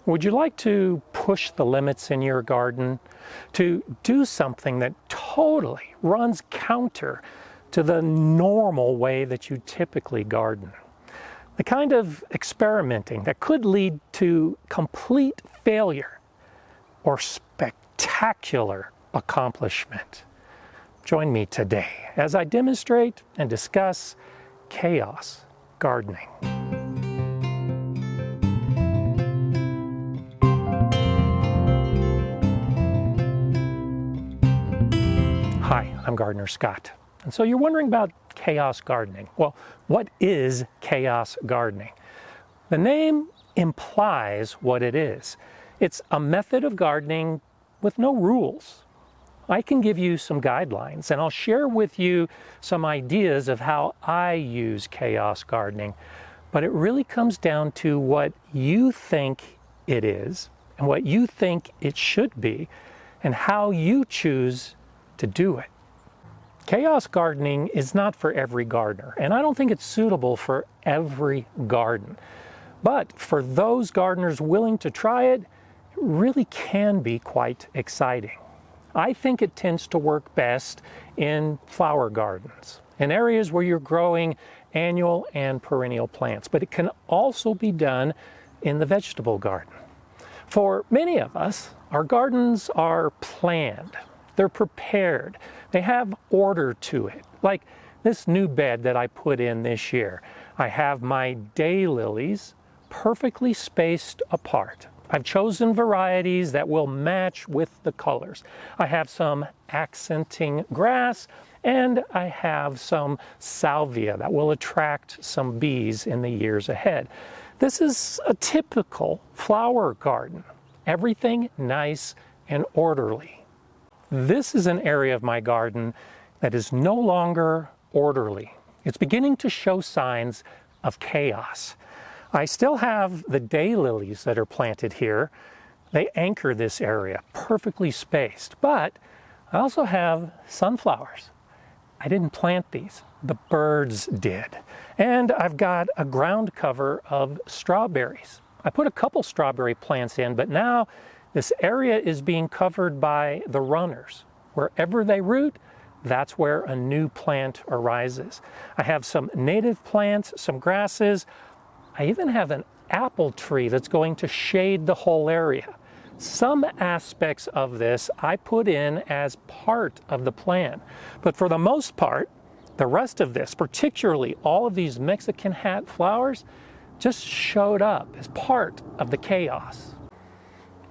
Would you like to push the limits in your garden to do something that totally runs counter to the normal way that you typically garden? The kind of experimenting that could lead to complete failure or spectacular accomplishment. Join me today as I demonstrate and discuss chaos gardening. Hi, I'm Gardener Scott. And so you're wondering about chaos gardening. Well, what is chaos gardening? The name implies what it is. It's a method of gardening with no rules. I can give you some guidelines, and I'll share with you some ideas of how I use chaos gardening. But it really comes down to what you think it is and what you think it should be and how you choose to do it. Chaos gardening is not for every gardener, and I don't think it's suitable for every garden. But for those gardeners willing to try it, it really can be quite exciting. I think it tends to work best in flower gardens, in areas where you're growing annual and perennial plants, but it can also be done in the vegetable garden. For many of us, our gardens are planned. They're prepared. They have order to it. Like this new bed that I put in this year. I have my daylilies perfectly spaced apart. I've chosen varieties that will match with the colors. I have some accenting grass, and I have some salvia that will attract some bees in the years ahead. This is a typical flower garden. Everything nice and orderly. This is an area of my garden that is no longer orderly. It's beginning to show signs of chaos. I still have the daylilies that are planted here. They anchor this area, perfectly spaced. But I also have sunflowers. I didn't plant these. The birds did. And I've got a ground cover of strawberries. I put a couple strawberry plants in, but now this area is being covered by the runners. Wherever they root, that's where a new plant arises. I have some native plants, some grasses. I even have an apple tree that's going to shade the whole area. Some aspects of this I put in as part of the plan. But for the most part, the rest of this, particularly all of these Mexican hat flowers, just showed up as part of the chaos.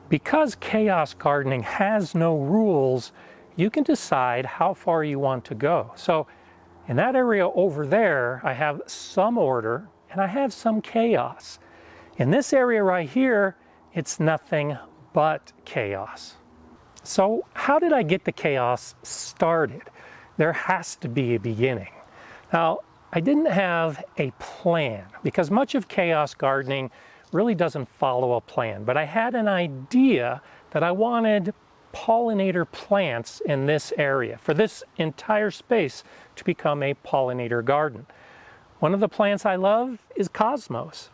Because chaos gardening has no rules, you can decide how far you want to go. So in that area over there, I have some order and I have some chaos. In this area right here, it's nothing but chaos. So how did I get the chaos started? There has to be a beginning. Now, I didn't have a plan because much of chaos gardening really doesn't follow a plan, but I had an idea that I wanted pollinator plants in this area, for this entire space to become a pollinator garden. One of the plants I love is cosmos.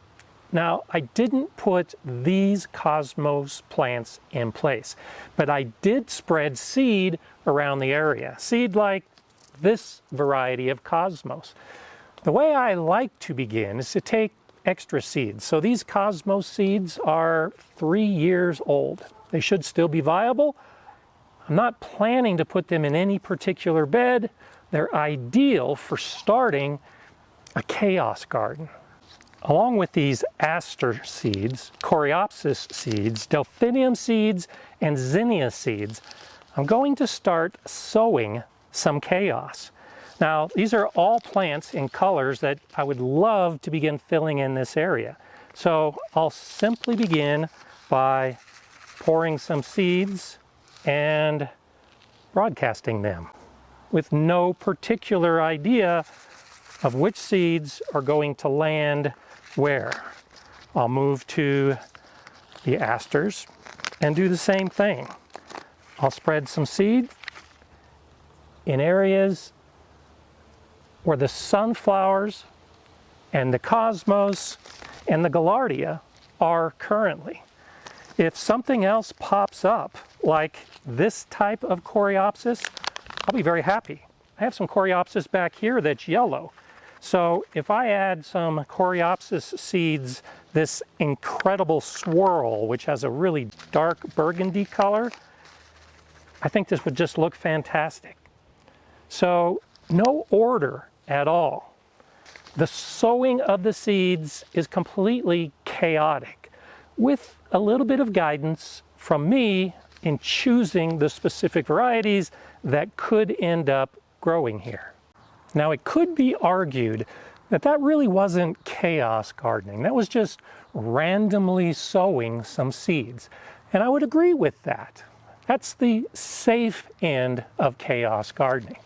Now, I didn't put these cosmos plants in place, but I did spread seed around the area, seed like this variety of cosmos. The way I like to begin is to take extra seeds. So these cosmos seeds are 3 years old. They should still be viable. I'm not planning to put them in any particular bed. They're ideal for starting a chaos garden. Along with these aster seeds, coreopsis seeds, delphinium seeds, and zinnia seeds, I'm going to start sowing some chaos. Now, these are all plants in colors that I would love to begin filling in this area. So I'll simply begin by pouring some seeds and broadcasting them with no particular idea of which seeds are going to land where. I'll move to the asters and do the same thing. I'll spread some seed in areas where the sunflowers and the cosmos and the gaillardia are currently. If something else pops up, like this type of Coreopsis, I'll be very happy. I have some Coreopsis back here that's yellow. So if I add some Coreopsis seeds, this incredible swirl, which has a really dark burgundy color, I think this would just look fantastic. So no order at all. The sowing of the seeds is completely chaotic, with a little bit of guidance from me in choosing the specific varieties that could end up growing here. Now, it could be argued that that really wasn't chaos gardening. That was just randomly sowing some seeds. And I would agree with that. That's the safe end of chaos gardening.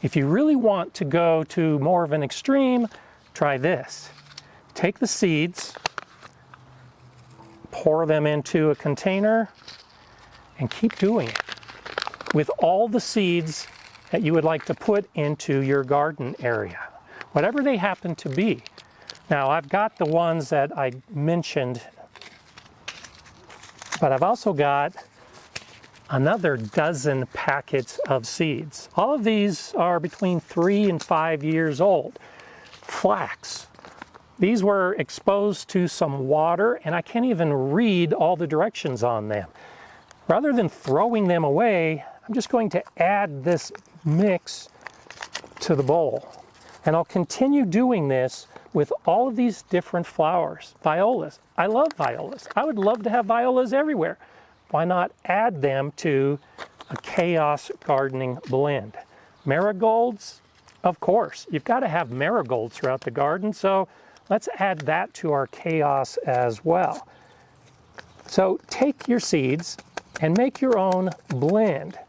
If you really want to go to more of an extreme, try this. Take the seeds, pour them into a container, and keep doing it with all the seeds that you would like to put into your garden area, whatever they happen to be. Now, I've got the ones that I mentioned, but I've also got another dozen packets of seeds. All of these are between 3 and 5 years old. Flax. These were exposed to some water, and I can't even read all the directions on them. Rather than throwing them away, I'm just going to add this mix to the bowl. And I'll continue doing this with all of these different flowers. Violas. I love violas. I would love to have violas everywhere. Why not add them to a chaos gardening blend? Marigolds, of course. You've got to have marigolds throughout the garden, so let's add that to our chaos as well. So take your seeds and make your own blend.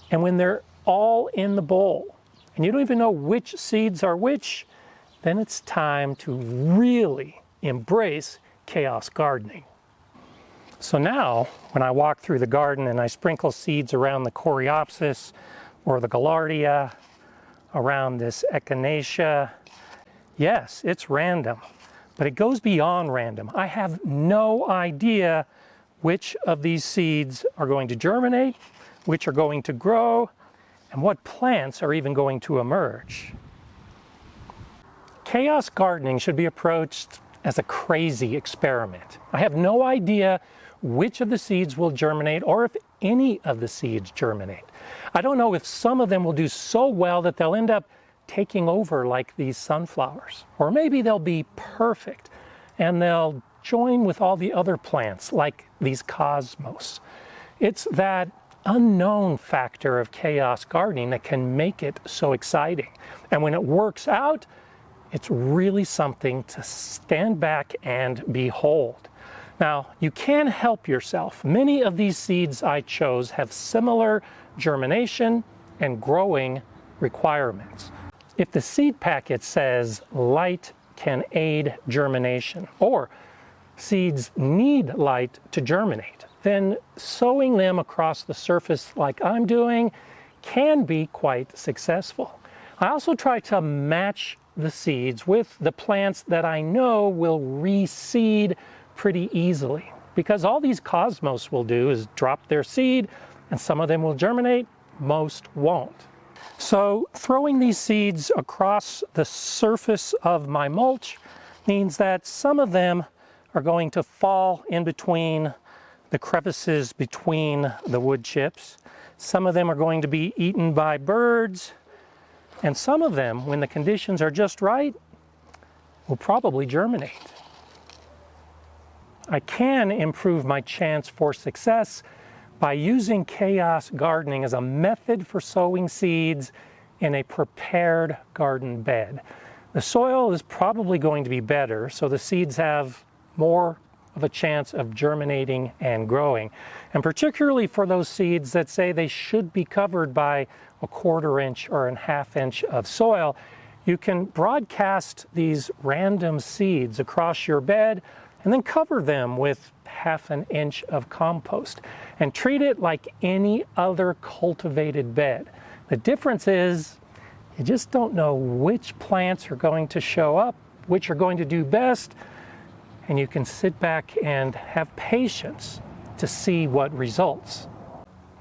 And when they're all in the bowl, and you don't even know which seeds are which, then it's time to really embrace chaos gardening. So now, when I walk through the garden and I sprinkle seeds around the Coreopsis or the Gaillardia, around this Echinacea, yes, it's random, but it goes beyond random. I have no idea which of these seeds are going to germinate, which are going to grow, and what plants are even going to emerge. Chaos gardening should be approached as a crazy experiment. I have no idea which of the seeds will germinate or if any of the seeds germinate. I don't know if some of them will do so well that they'll end up taking over like these sunflowers. Or maybe they'll be perfect and they'll join with all the other plants like these cosmos. It's that unknown factor of chaos gardening that can make it so exciting. And when it works out, it's really something to stand back and behold. Now, you can help yourself. Many of these seeds I chose have similar germination and growing requirements. If the seed packet says light can aid germination, or seeds need light to germinate, then sowing them across the surface like I'm doing can be quite successful. I also try to match the seeds with the plants that I know will reseed pretty easily, because all these cosmos will do is drop their seed, and some of them will germinate, most won't. So throwing these seeds across the surface of my mulch means that some of them are going to fall in between the crevices between the wood chips. Some of them are going to be eaten by birds, and some of them, when the conditions are just right, will probably germinate. I can improve my chance for success by using chaos gardening as a method for sowing seeds in a prepared garden bed. The soil is probably going to be better, so the seeds have more of a chance of germinating and growing. And particularly for those seeds that say they should be covered by a 1/4 inch or a 1/2 inch of soil, you can broadcast these random seeds across your bed and then cover them with 1/2 inch of compost and treat it like any other cultivated bed. The difference is you just don't know which plants are going to show up, which are going to do best, and you can sit back and have patience to see what results.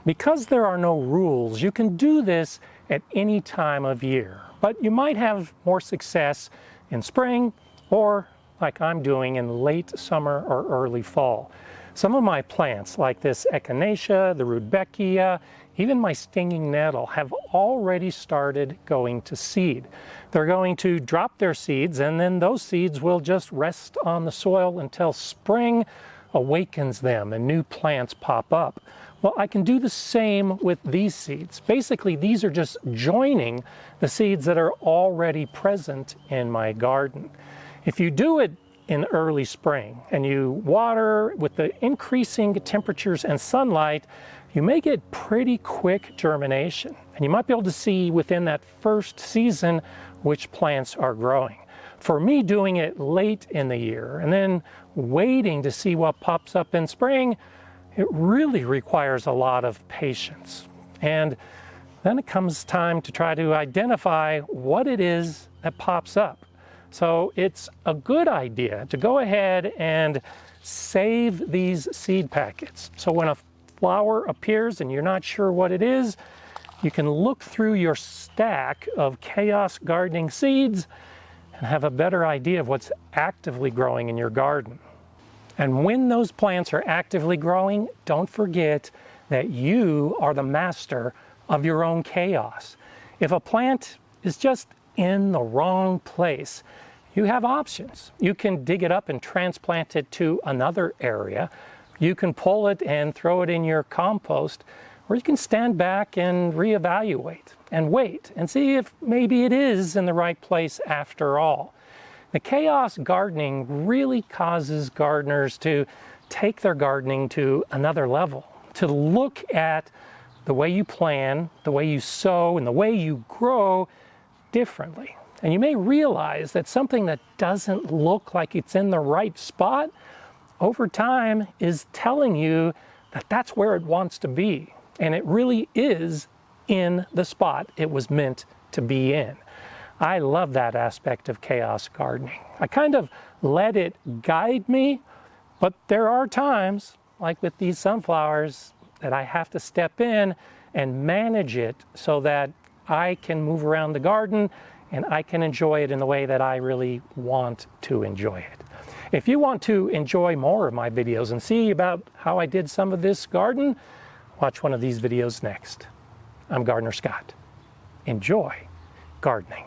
Because there are no rules, you can do this at any time of year, but you might have more success in spring or, like I'm doing, in late summer or early fall. Some of my plants, like this echinacea, the rudbeckia, even my stinging nettle, have already started going to seed. They're going to drop their seeds, and then those seeds will just rest on the soil until spring awakens them and new plants pop up. Well, I can do the same with these seeds. Basically, these are just joining the seeds that are already present in my garden. If you do it in early spring and you water with the increasing temperatures and sunlight, you may get pretty quick germination. And you might be able to see within that first season which plants are growing. For me, doing it late in the year and then waiting to see what pops up in spring, it really requires a lot of patience. And then it comes time to try to identify what it is that pops up. So it's a good idea to go ahead and save these seed packets. So when a flower appears and you're not sure what it is, you can look through your stack of chaos gardening seeds and have a better idea of what's actively growing in your garden. And when those plants are actively growing, don't forget that you are the master of your own chaos. If a plant is just in the wrong place, you have options. You can dig it up and transplant it to another area. You can pull it and throw it in your compost, or you can stand back and reevaluate and wait and see if maybe it is in the right place after all. The chaos gardening really causes gardeners to take their gardening to another level, to look at the way you plan, the way you sow, and the way you grow differently. And you may realize that something that doesn't look like it's in the right spot, over time is telling you that that's where it wants to be. And it really is in the spot it was meant to be in. I love that aspect of chaos gardening. I kind of let it guide me, but there are times, like with these sunflowers, that I have to step in and manage it so that I can move around the garden and I can enjoy it in the way that I really want to enjoy it. If you want to enjoy more of my videos and see about how I did some of this garden, watch one of these videos next. I'm Gardener Scott. Enjoy gardening.